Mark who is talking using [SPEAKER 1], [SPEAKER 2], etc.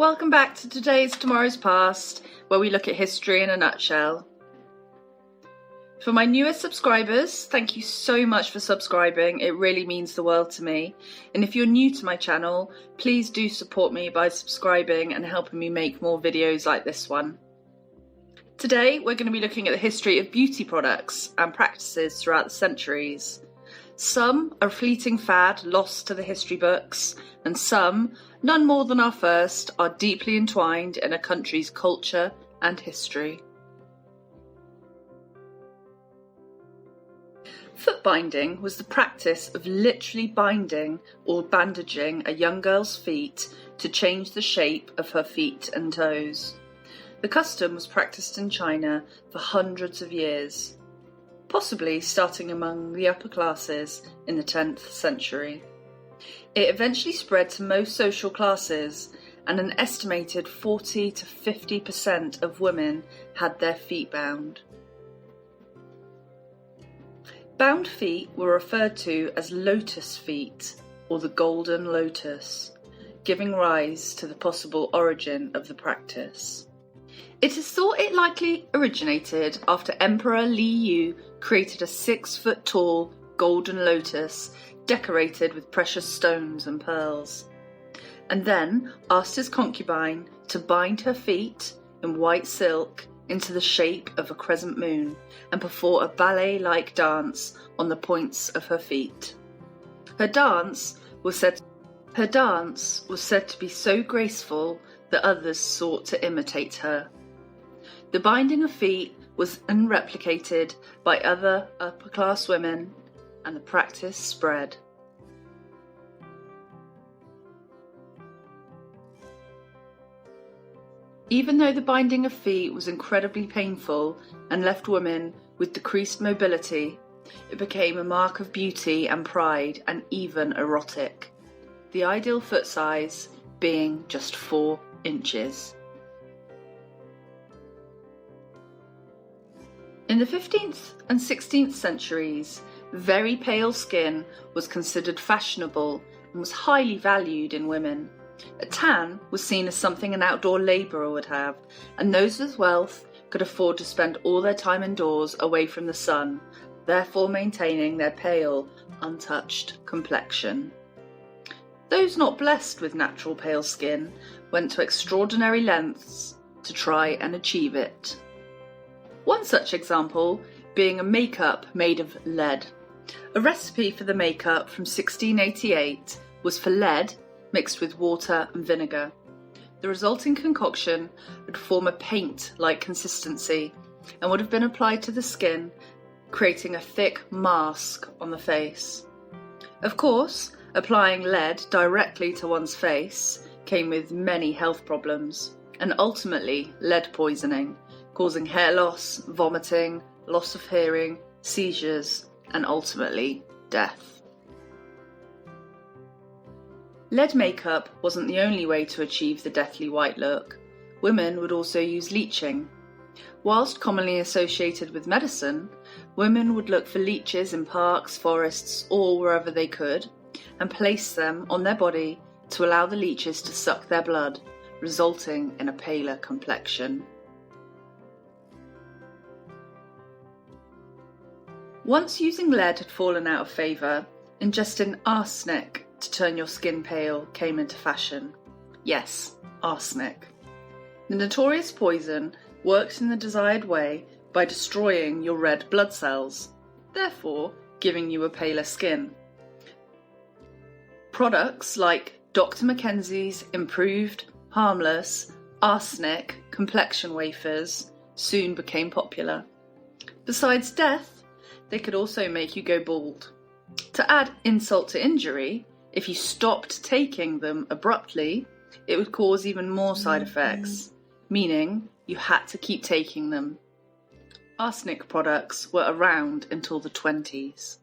[SPEAKER 1] Welcome back to today's Tomorrow's Past, where we look at history in a nutshell. For my newest subscribers, thank you so much for subscribing. It really means the world to me. And if you're new to my channel, please do support me by subscribing and helping me make more videos like this one. Today, we're going to be looking at the history of beauty products and practices throughout the centuries. Some are a fleeting fad lost to the history books, and some, none more than our first, are deeply entwined in a country's culture and history. Foot binding was the practice of literally binding or bandaging a young girl's feet to change the shape of her feet and toes. The custom was practiced in China for hundreds of years, possibly starting among the upper classes in the 10th century. It eventually spread to most social classes, and an estimated 40 to 50% of women had their feet bound. Bound feet were referred to as lotus feet, or the golden lotus, giving rise to the possible origin of the practice. It is thought it likely originated after Emperor Li Yu created a 6-foot-tall golden lotus decorated with precious stones and pearls, and then asked his concubine to bind her feet in white silk into the shape of a crescent moon and perform a ballet-like dance on the points of her feet. Her dance was said to be so graceful that others sought to imitate her. The binding of feet was then replicated by other upper-class women, and the practice spread. Even though the binding of feet was incredibly painful and left women with decreased mobility, it became a mark of beauty and pride, and even erotic, the ideal foot size being just 4 inches. In the 15th and 16th centuries, very pale skin was considered fashionable and was highly valued in women. A tan was seen as something an outdoor labourer would have, and those with wealth could afford to spend all their time indoors away from the sun, therefore maintaining their pale, untouched complexion. Those not blessed with natural pale skin went to extraordinary lengths to try and achieve it. One such example being a makeup made of lead. A recipe for the makeup from 1688 was for lead mixed with water and vinegar. The resulting concoction would form a paint-like consistency and would have been applied to the skin, creating a thick mask on the face. Of course, applying lead directly to one's face came with many health problems, and ultimately lead poisoning, causing hair loss, vomiting, loss of hearing, seizures, and ultimately death. Lead makeup wasn't the only way to achieve the deathly white look. Women would also use leeching. Whilst commonly associated with medicine, women would look for leeches in parks, forests, or wherever they could, and place them on their body to allow the leeches to suck their blood, resulting in a paler complexion. Once using lead had fallen out of favour, ingesting arsenic to turn your skin pale came into fashion. Yes, arsenic. The notorious poison works in the desired way by destroying your red blood cells, therefore giving you a paler skin. Products like Dr. Mackenzie's improved, harmless, arsenic complexion wafers soon became popular. Besides death, they could also make you go bald. To add insult to injury, if you stopped taking them abruptly, it would cause even more side effects, meaning you had to keep taking them. Arsenic products were around until the 20s.